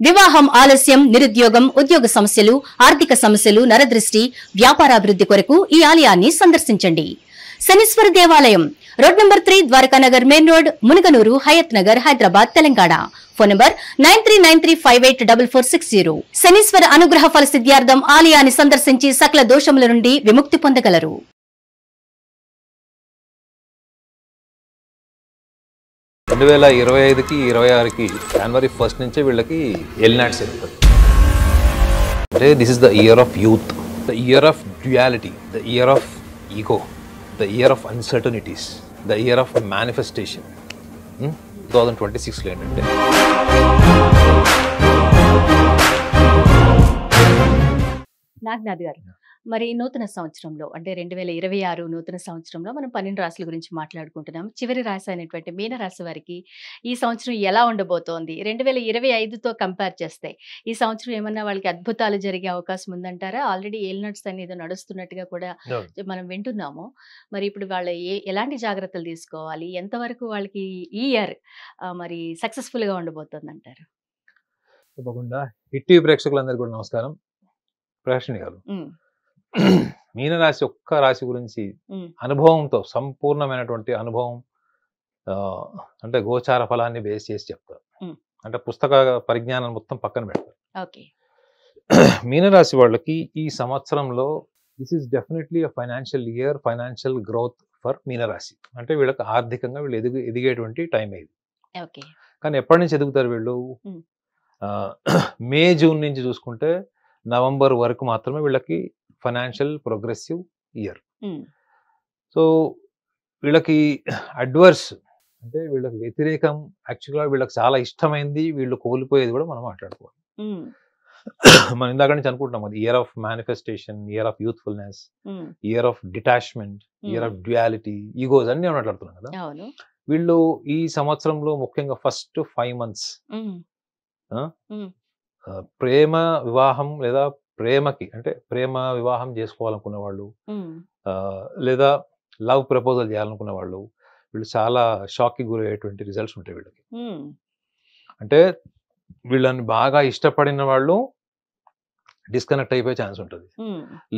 వివాహం ఆలస్యం, నిరుద్యోగం, ఉద్యోగ సమస్యలు, ఆర్థిక సమస్యలు, నరదృష్టి, వ్యాపారాభివృద్ధి కొరకు ఈ ఆలయాన్ని సందర్శించండి. శనీశ్వర దేవాలయం road number 3, Dwarakanagar main road, Munaganuru, Hayat Nagar, Hyderabad, Telangana. Phone number 9393584460. శనీశ్వర అనుగ్రహ ఫల సిద్ధ్యార్థం ఆలయాన్ని సందర్శించి సకల దోషముల నుండి విముక్తి పొందగలరు. 2025కి 26కి జనవరి 1 నుంచే వీళ్ళకి ఎల్నాట్స్ జరుగుతుంది. అంటే this is the year of youth, the year of duality, the year of ego, the year of uncertainties, the year of manifestation. 2026లో ఏంటంటే నాగనాథ్ గారు, మరి నూతన సంవత్సరంలో అంటే 2026 నూతన సంవత్సరంలో మనం 12 రాశుల గురించి మాట్లాడుకుంటున్నాం. చివరి రాశి అయినటువంటి మీనరాశి వారికి ఈ సంవత్సరం ఎలా ఉండబోతోంది? 2025తో కంపేర్ చేస్తే ఈ సంవత్సరం ఏమన్నా వాళ్ళకి అద్భుతాలు జరిగే అవకాశం ఉందంటారా? ఆల్రెడీ ఏలినట్స్ అనేది నడుస్తున్నట్టుగా కూడా మనం వింటున్నాము. మరి ఇప్పుడు వాళ్ళు ఎలాంటి జాగ్రత్తలు తీసుకోవాలి? ఎంతవరకు వాళ్ళకి ఈ ఇయర్ మరి సక్సెస్ఫుల్ గా ఉండబోతోంది అంటారు? తప్పకుండా. హిట్ ప్రేక్షకులందరికీ కూడా నమస్కారం. ప్రకాషిణి గారు, మీనరాశి ఒక్క రాశి గురించి అనుభవంతో, సంపూర్ణమైనటువంటి అనుభవం, అంటే గోచార ఫలాన్ని బేస్ చేసి చెప్తారు. అంటే పుస్తక పరిజ్ఞానం మొత్తం పక్కన పెడతారు. మీనరాశి వాళ్ళకి ఈ సంవత్సరంలో this is definitely a financial year, financial growth for మీనరాశి. అంటే వీళ్ళకి ఆర్థికంగా వీళ్ళు ఎదిగేటువంటి టైం ఇది. కానీ ఎప్పటి నుంచి ఎదుగుతారు వీళ్ళు? మే, జూన్ నుంచి చూసుకుంటే నవంబర్ వరకు మాత్రమే వీళ్ళకి ఫైనాన్షియల్ ప్రోగ్రెసివ్ ఇయర్. సో వీళ్ళకి అడ్వర్స్ అంటే వీళ్ళకి వ్యతిరేకం, యాక్చువల్గా వీళ్ళకి చాలా ఇష్టమైంది వీళ్ళు కోల్పోయేది కూడా మనం మాట్లాడుకోవాలి. మనం ఇందాక నుంచి అనుకుంటున్నాం అది year of manifestation, year of youthfulness, year of detachment, year of duality, egos అన్ని మాట్లాడుతున్నాం కదా. వీళ్ళు ఈ సంవత్సరంలో ముఖ్యంగా ఫస్ట్ 5 months ప్రేమ వివాహం లేదా ప్రేమకి అంటే ప్రేమ వివాహం చేసుకోవాలనుకున్న వాళ్ళు, లేదా లవ్ ప్రపోజల్ చేయాలనుకున్న వాళ్ళు, వీళ్ళు చాలా షాక్కి గురయ్యేటువంటి రిజల్ట్స్ ఉంటాయి వీళ్ళకి. అంటే వీళ్ళని బాగా ఇష్టపడిన వాళ్ళు డిస్కనెక్ట్ అయిపోయే ఛాన్స్ ఉంటుంది.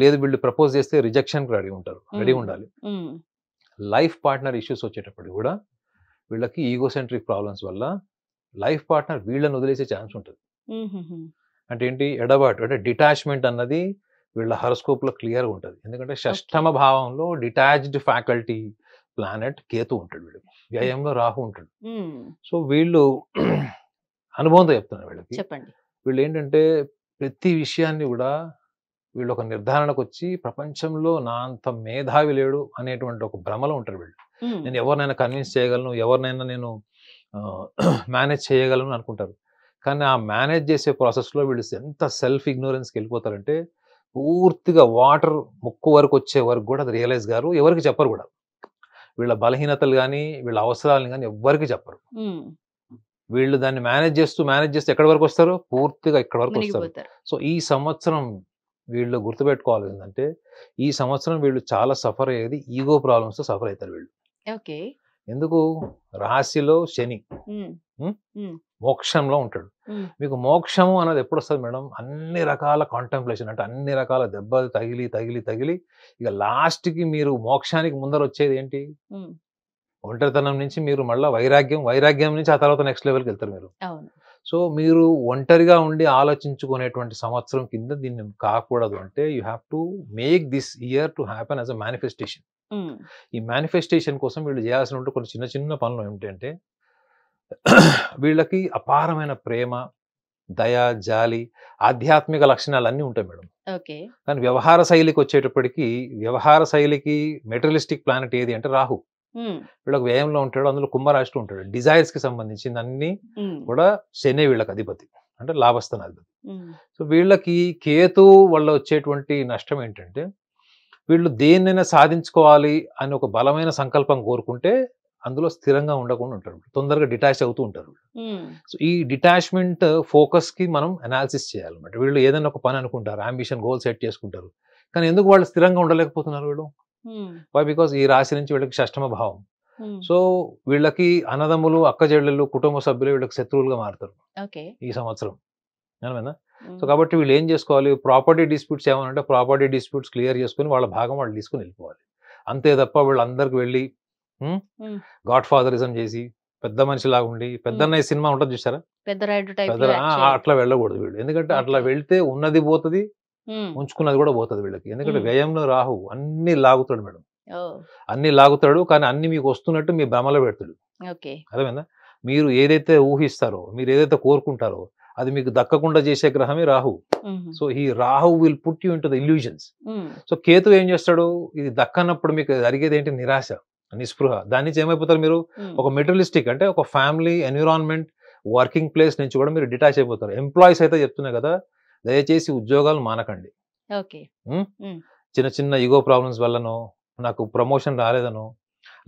లేదు వీళ్ళు ప్రపోజ్ చేస్తే రిజెక్షన్కి రెడీ ఉండాలి. లైఫ్ పార్ట్నర్ ఇష్యూస్ వచ్చేటప్పుడు కూడా వీళ్ళకి ఈగోసెంట్రిక్ ప్రాబ్లమ్స్ వల్ల లైఫ్ పార్ట్నర్ వీళ్ళని వదిలేసే ఛాన్స్ ఉంటుంది. అంటే ఏంటి? ఎడబాటు అంటే డిటాచ్మెంట్ అన్నది వీళ్ళ హరోస్కోప్ లో క్లియర్గా ఉంటుంది. ఎందుకంటే షష్టమ భావంలో డిటాచ్డ్ ఫ్యాకల్టీ ప్లానెట్ కేతు ఉంటాడు, వీళ్ళకి వ్యయంలో రాహు ఉంటాడు. సో వీళ్ళు అనుభవంతో చెప్తున్నారు వీళ్ళకి. వీళ్ళు ఏంటంటే ప్రతి విషయాన్ని కూడా వీళ్ళు ఒక నిర్ధారణకు వచ్చి ప్రపంచంలో నా అంత మేధావి లేడు అనేటువంటి ఒక భ్రమలో ఉంటారు వీళ్ళు. నేను ఎవరినైనా కన్విన్స్ చేయగలను, ఎవరినైనా నేను మేనేజ్ చేయగలను అనుకుంటారు. కానీ ఆ మేనేజ్ చేసే ప్రాసెస్లో వీళ్ళు ఎంత సెల్ఫ్ ఇగ్నోరెన్స్కి వెళ్ళిపోతారంటే పూర్తిగా వాటర్ ముక్కు వరకు వచ్చే వరకు కూడా అది రియలైజ్ గారు, ఎవరికి చెప్పరు కూడా. వీళ్ళ బలహీనతలు కానీ వీళ్ళ అవసరాలను కానీ ఎవరికి చెప్పరు. వీళ్ళు దాన్ని మేనేజ్ చేస్తూ ఎక్కడి వరకు వస్తారు? పూర్తిగా ఇక్కడ వరకు వస్తారు. సో ఈ సంవత్సరం వీళ్ళు గుర్తుపెట్టుకోవాలి ఏంటంటే ఈ సంవత్సరం వీళ్ళు చాలా సఫర్ అయ్యేది ఈగో ప్రాబ్లమ్స్ సఫర్ అవుతారు వీళ్ళు. ఎందుకు? రాశిలో శని మోక్షంలో ఉంటాడు. మీకు మోక్షము అన్నది ఎప్పుడు వస్తుంది మేడం? అన్ని రకాల కాంటెంప్లేషన్, అంటే అన్ని రకాల దెబ్బలు తగిలి ఇక లాస్ట్కి మీరు మోక్షానికి ముందర వచ్చేది ఏంటి? ఒంటరితనం నుంచి మీరు మళ్ళీ వైరాగ్యం నుంచి ఆ తర్వాత నెక్స్ట్ లెవెల్కి వెళ్తారు మీరు. సో మీరు ఒంటరిగా ఉండి ఆలోచించుకునేటువంటి సంవత్సరం కింద దీన్ని కాకూడదు. అంటే you have to make this year to happen as a manifestation. ఈ మేనిఫెస్టేషన్ కోసం వీళ్ళు చేయాల్సిన కొన్ని చిన్న పనులు ఏమిటంటే వీళ్ళకి అపారమైన ప్రేమ, దయ, జాలి, ఆధ్యాత్మిక లక్షణాలు అన్నీ ఉంటాయి మేడం. కానీ వ్యవహార శైలికి వచ్చేటప్పటికి వ్యవహార శైలికి మెటీరియలిస్టిక్ ప్లానెట్ ఏది అంటే రాహు. వీళ్ళకి వ్యయంలో ఉంటాడు, అందులో కుంభరాశిలో ఉంటాడు. డిజైర్స్ కి సంబంధించింది అన్ని కూడా శని వీళ్ళకి అధిపతి, అంటే లాభస్థాన అధిపతి. సో వీళ్ళకి కేతు వల్ల వచ్చేటువంటి నష్టం ఏంటంటే వీళ్ళు దేన్నైనా సాధించుకోవాలి అని ఒక బలమైన సంకల్పం కోరుకుంటే అందులో స్థిరంగా ఉండకుండా ఉంటారు, తొందరగా డిటాచ్ అవుతూ ఉంటారు. సో ఈ డిటాచ్మెంట్ ఫోకస్ కి మనం అనాలిసిస్ చేయాలన్నమాట. వీళ్ళు ఏదైనా ఒక పని అనుకుంటారు, అంబిషన్, గోల్ సెట్ చేసుకుంటారు, కానీ ఎందుకు వాళ్ళు స్థిరంగా ఉండలేకపోతున్నారు వీళ్ళు? వై? బికాస్ ఈ రాశి నుంచి వీళ్ళకి షష్టమ భావం. సో వీళ్ళకి అన్నదమ్ములు, అక్క చెల్లెళ్ళు, కుటుంబ సభ్యులు వీళ్ళకి శత్రువులుగా మారుతారు ఈ సంవత్సరం. అర్థమైందా? సో ఉమ్, కాబట్టి వీళ్ళు ఏం చేసుకోవాలి, ప్రాపర్టీ డిస్ప్యూట్స్ ఏమైనా ఉంటే ప్రాపర్టీ డిస్ప్యూట్స్ క్లియర్ చేసుకొని వాళ్ళ భాగం వాళ్ళు తీసుకొని వెళ్ళిపోవాలి. అంతే తప్ప వీళ్ళందరికి వెళ్ళి ఉమ్, గాడ్ ఫాదరిజం చేసి పెద్ద మనిషిలాగా ఉండి, పెద్దన్నయ్య సినిమా ఉంటుంది చూసారా, పెద్ద రైడ్ టైప్ పెద్ద లో యాక్ట్ అట్లా వెళ్ళకూడదు వీళ్ళు. ఎందుకంటే అట్లా ఓకే. వెళ్తే ఉన్నది పోతుంది, ఉంచుకున్నది కూడా పోతుంది వీళ్ళకి. ఎందుకంటే వ్యయంలో రాహు అన్ని లాగుతాడు మేడం, ఓ అన్ని లాగుతాడు. కానీ అన్ని మీకు వస్తున్నట్టు మీ భ్రమలో పెడతాడు. ఓకే. అర్థమైందా? మీరు ఏదైతే ఊహిస్తారో, మీరు ఏదైతే కోరుకుంటారో అది మీకు దక్కకుండా చేసే గ్రహమే రాహు. సో ఈ Rahu will put you into the illusions. So Ketu ఏం చేస్తాడు, ఇది దక్కనప్పుడు మీకు జరిగేది ఏంటి, నిరాశ, నిస్పృహ. దాని నుంచి ఏమైపోతారు మీరు, ఒక మెటీరియలిస్టిక్ అంటే ఒక ఫ్యామిలీ ఎన్విరాన్మెంట్, వర్కింగ్ ప్లేస్ నుంచి కూడా మీరు డిటాచ్ అయిపోతారు. ఎంప్లాయీస్ అయితే చెప్తున్నా కదా, దయచేసి ఉద్యోగాలు మానకండి. ఓకే. చిన్న చిన్న ఈగో ప్రాబ్లమ్స్ వల్లనో, నాకు ప్రమోషన్ రాలేదనో,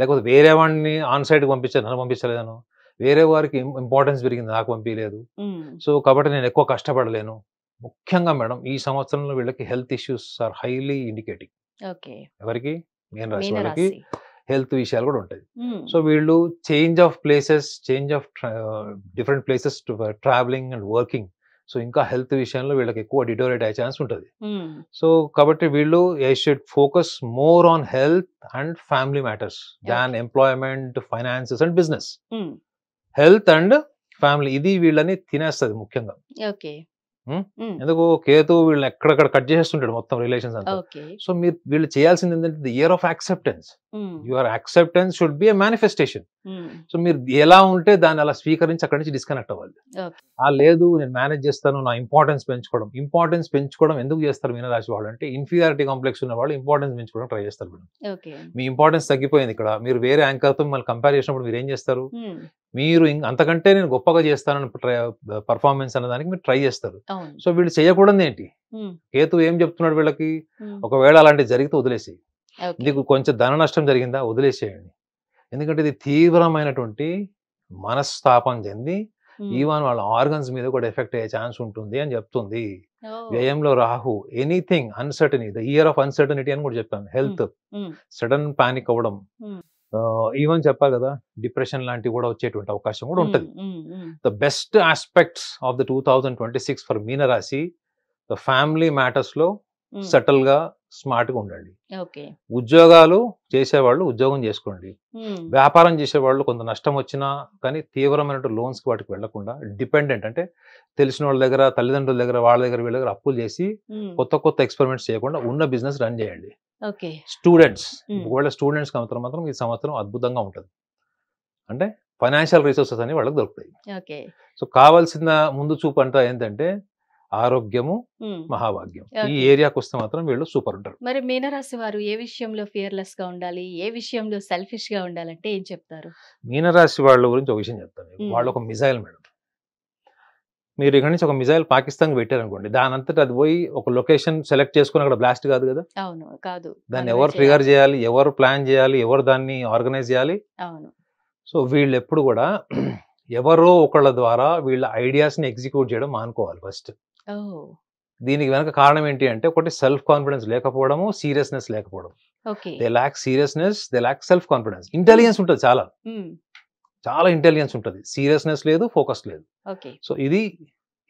లేకపోతే వేరే వాడిని ఆన్ సైడ్కి పంపించారు నన్ను పంపించలేదనో, వేరే వారికి ఇంపార్టెన్స్ పెరిగింది నాకు పంపించలేదు, సో కాబట్టి నేను ఎక్కువ కష్టపడలేను. ముఖ్యంగా మేడం ఈ సంవత్సరంలో వీళ్ళకి health issues are highly indicating. Okay. ఎవరికి, మీన రాశి వాళ్ళకి మీనరాశి. హెల్త్ విషయాలు కూడా ఉంటాయి. సో వీళ్ళు change of places, change of different places to travelling and working. So ఇంకా హెల్త్ విషయంలో వీళ్ళకి ఎక్కువ డిటోరేట్ అయ్యే ఛాన్స్ ఉంటుంది. సో కాబట్టి వీళ్ళు I should focus more on health and family matters than employment, finances and business. Health and family ఇది వీళ్ళని తినేస్తుంది ముఖ్యంగా. ఓకే. ఎందుకు, కేతు వీళ్ళని ఎక్కడెక్కడ కట్ చేస్తుంటాడు మొత్తం రిలేషన్స్ అంతా. ఓకే. సో మీరు వీళ్ళు చేయాల్సింది ఏంటంటే the year of acceptance. Your acceptance should be a manifestation. So మీరు ఎలా ఉంటే దాన్ని అలా స్వీకరించి అక్కడి నుంచి డిస్కనెక్ట్ అవ్వాలి. ఓకే. లేదు నేను మేనేజ్ చేస్తాను, నా ఇంపార్టెన్స్ పెంచుకోవడం ఎందుకు చేస్తారు మీనరాశి వాళ్ళు అంటే, ఇన్ఫీరియారిటీ కాంప్లెక్స్ ఉన్న వాళ్ళు ఇంపార్టెన్స్ పెంచుకోవడం ట్రై చేస్తారు మేడం. ఓకే. మీ ఇంపార్టెన్స్ తగ్గిపోయింది ఇక్కడ, మీరు వేరే యాంకర్తో మళ్ళీ కంపేర్ చేసినప్పుడు మీరు ఏం చేస్తారు, మీరు అంతకంటే నేను గొప్పగా చేస్తానని పర్ఫార్మెన్స్ అన్నదానికి మీరు ట్రై చేస్తారు. అవును. సో వీళ్ళు చేయకూడదు ఏంటి, కేతు ఏం చెప్తున్నాడు వీళ్ళకి, ఒకవేళ అలాంటివి జరిగితే వదిలేసి, ఓకే. నీకు కొంచెం ధన నష్టం జరిగిందా వదిలేసేయండి. ఎందుకంటే ఇది తీవ్రమైనటువంటి మనస్తాపం చెంది ఈవెన్ వాళ్ళ ఆర్గన్స్ మీద కూడా ఎఫెక్ట్ అయ్యే ఛాన్స్ ఉంటుంది అని చెప్తుంది. వ్యయంలో Rahu, anything uncertainty, the year of uncertainty అని కూడా చెప్పాను. హెల్త్ సడన్ పానిక్ అవ్వడం, ఈవెన్ చెప్పాలి కదా డిప్రెషన్ లాంటివి కూడా వచ్చేటువంటి అవకాశం కూడా ఉంటుంది. The best aspects of the 2026 for మీనరాశి, ద ఫ్యామిలీ మ్యాటర్స్ లో సెటిల్ గా స్మార్ట్ గా ఉండండి. ఓకే. ఉద్యోగాలు చేసేవాళ్ళు ఉద్యోగం చేసుకోండి. వ్యాపారం చేసేవాళ్ళు కొంత నష్టం వచ్చినా కానీ తీవ్రమైన లోన్స్ కి వాటికి వెళ్లకుండా, డిపెండెంట్ అంటే తెలిసిన వాళ్ళ దగ్గర, తల్లిదండ్రుల దగ్గర, వాళ్ళ దగ్గర, వీళ్ళ దగ్గర అప్పులు చేసి కొత్త ఎక్స్పెరిమెంట్స్ చేయకుండా ఉన్న బిజినెస్ రన్ చేయండి. ఓకే. స్టూడెంట్స్, ఒకవేళ స్టూడెంట్స్ మాత్రం ఈ సంవత్సరం అద్భుతంగా ఉంటుంది. అంటే ఫైనాన్షియల్ రిసోర్సెస్ అని వాళ్ళకి దొరుకుతాయి. ఓకే. సో కావాల్సిన ముందు చూపు అంతా ఏంటంటే ఆరోగ్యము, మహాభాగ్యం. ఈ ఏరియాకి వస్తే మాత్రం వీళ్ళు సూపర్ ఉంటారు. మరి మీనరాశి వారు ఏ విషయంలో ఫియర్లెస్ గా ఉండాలి, ఏ విషయంలో సెల్ఫిష్ గా ఉండాలంటే ఏం చెప్తారు? మీనరాశి వాళ్ళ గురించి ఒక విషయం చెప్తాను. వాళ్ళు ఒక మిజైల్ మేడం. మీరు ఇక్కడ నుంచి ఒక మిజైల్ పాకిస్తాన్ పెట్టారనుకోండి, దాని అంతటా అది పోయి ఒక లొకేషన్ సెలెక్ట్ చేసుకుని అక్కడ బ్లాస్ట్ కాదు కదా. అవును, కాదు. దాన్ని ఎవరు ట్రిగర్ చేయాలి, ఎవరు ప్లాన్ చేయాలి, ఎవరు దాన్ని ఆర్గనైజ్ చేయాలి. అవును. సో వీళ్ళు ఎప్పుడు కూడా ఎవరో ఒకళ్ళ ద్వారా వీళ్ళ ఐడియాస్ ని ఎగ్జిక్యూట్ చేయడం మానుకోవాలి ఫస్ట్. దీనికి వెనక కారణం ఏంటి అంటే, ఒకటి సెల్ఫ్ కాన్ఫిడెన్స్ లేకపోవడము, సీరియస్నెస్ లేకపోవడం. They lakh seriousness, they lakh self confidence. Intelligence ఉంటుంది, చాలా ఇంటెలిజెన్స్ ఉంటుంది, సీరియస్నెస్ లేదు, ఫోకస్ లేదు. సో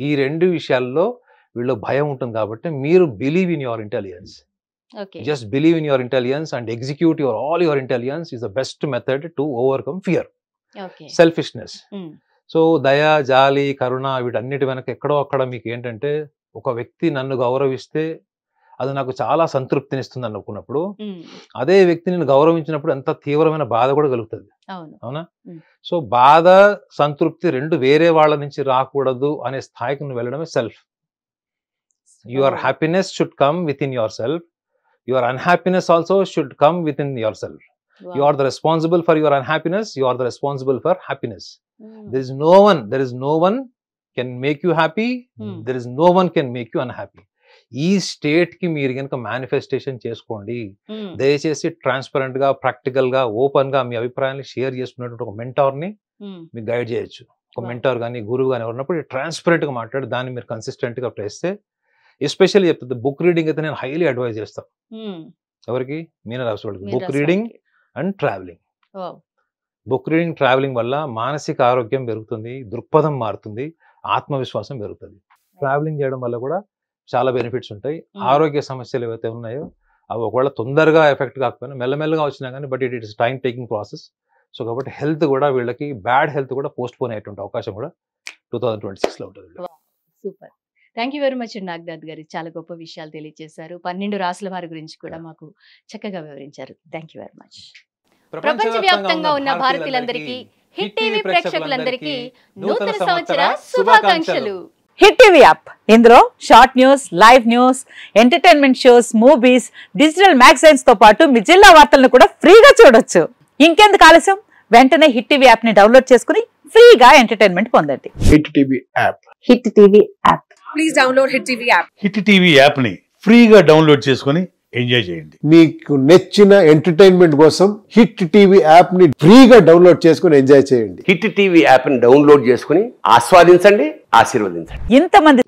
ఈ రెండు విషయాల్లో వీళ్ళు భయం ఉంటుంది. కాబట్టి మీరు believe in your intelligence. Just believe in your intelligence and execute all your intelligence is the best method to overcome fear, selfishness. So దయ, జాలి, కరుణ వీటన్నిటి వెనక ఎక్కడో అక్కడ మీకు ఏంటంటే, ఒక వ్యక్తి నన్ను గౌరవిస్తే అది నాకు చాలా సంతృప్తినిస్తుంది అనుకున్నప్పుడు, అదే వ్యక్తి నేను గౌరవించినప్పుడు ఎంత తీవ్రమైన బాధ కూడా కలుగుతుంది. అవునా? సో బాధ, సంతృప్తి రెండు వేరే వాళ్ళ నుంచి రాకూడదు అనే స్థాయికి నువ్వు వెళ్ళడమే self. Your happiness should come with in your self, your unhappiness also should come with in your self. You are the responsible for your unhappiness, you are the responsible for happiness. There is no one can make you happy, there is no one can make you unhappy. ఈ state కి మీరు కనుక manifestation చేసుకోండి. దయచేసి transparent గా, practical గా, open గా మీ అభిప్రాయాన్ని షేర్ చేసుకున్నటువంటి ఒక మెంటార్ ని మీకు గైడ్ చేయొచ్చు. ఒక మెంటార్ కానీ, గురువు కానీ ఎవరున్నప్పుడు ట్రాన్స్పరెంట్ గా మాట్లాడి దాన్ని మీరు కన్సిస్టెంట్ గా చేస్తే, ఎస్పెషల్లీ చెప్తుంది బుక్ రీడింగ్ అయితే నేను హైలీ అడ్వైజ్ చేస్తాను. ఎవరికి? మీనరాశి వాళ్ళకి. Book reading and travelling. Book reading, travelling వల్ల మానసిక ఆరోగ్యం పెరుగుతుంది, దృక్పథం మారుతుంది, ఆత్మవిశ్వాసం పెరుగుతుంది. ట్రావెలింగ్ చేయడం వల్ల కూడా చాలా బెనిఫిట్స్ ఉంటాయి. ఆరోగ్య సమస్యలు ఏవైతే ఉన్నాయో అవి ఒకవేళ తొందరగా ఎఫెక్ట్ కాకపోయినా మెల్లమెల్లగా వచ్చినా కానీ but it is time taking process. So కాబట్టి హెల్త్ కూడా వీళ్ళకి బ్యాడ్ హెల్త్ కూడా పోస్ట్ పోన్ అయ్యేటువంటి అవకాశం కూడా 2026లో ఉంటుంది. Super. Thank you very much Naganath గారు. చాలా గొప్ప విషయాలు తెలియజేశారు. 12 రాసుల వారి గురించి కూడా మాకు చక్కగా వివరించారు. Thank you very much. ప్రపంచవ్యాప్తంగా ఉన్న భారతీయులందరికీ, హిట్ టీవీ ప్రేక్షకులందరికీ నూతన సంవత్సర శుభాకాంక్షలు. హిట్ టీవీ యాప్, ఇందులో short news, live news, entertainment shows, movies, digital magazines తో పాటు మీ జిల్లా వార్తలను కూడా ఫ్రీగా చూడొచ్చు. ఇంకెందుకు ఆలస్యం, వెంటనే హిట్ టీవీ యాప్ ని డౌన్లోడ్ చేసుకుని ఫ్రీగా ఎంటర్టైన్మెంట్ పొందండి. Hit TV app. Hit TV app. Please download hit TV app. Hit TV app ని ఫ్రీగా డౌన్లోడ్ చేసుకొని ఎంజాయ్ చేయండి. మీకు నచ్చిన ఎంటర్టైన్మెంట్ కోసం హిట్ టీవీ యాప్ ని ఫ్రీగా డౌన్లోడ్ చేసుకుని ఎంజాయ్ చేయండి. హిట్ టీవీ యాప్ ని డౌన్లోడ్ చేసుకుని ఆస్వాదించండి, ఆశీర్వదించండి. ఇంతమంది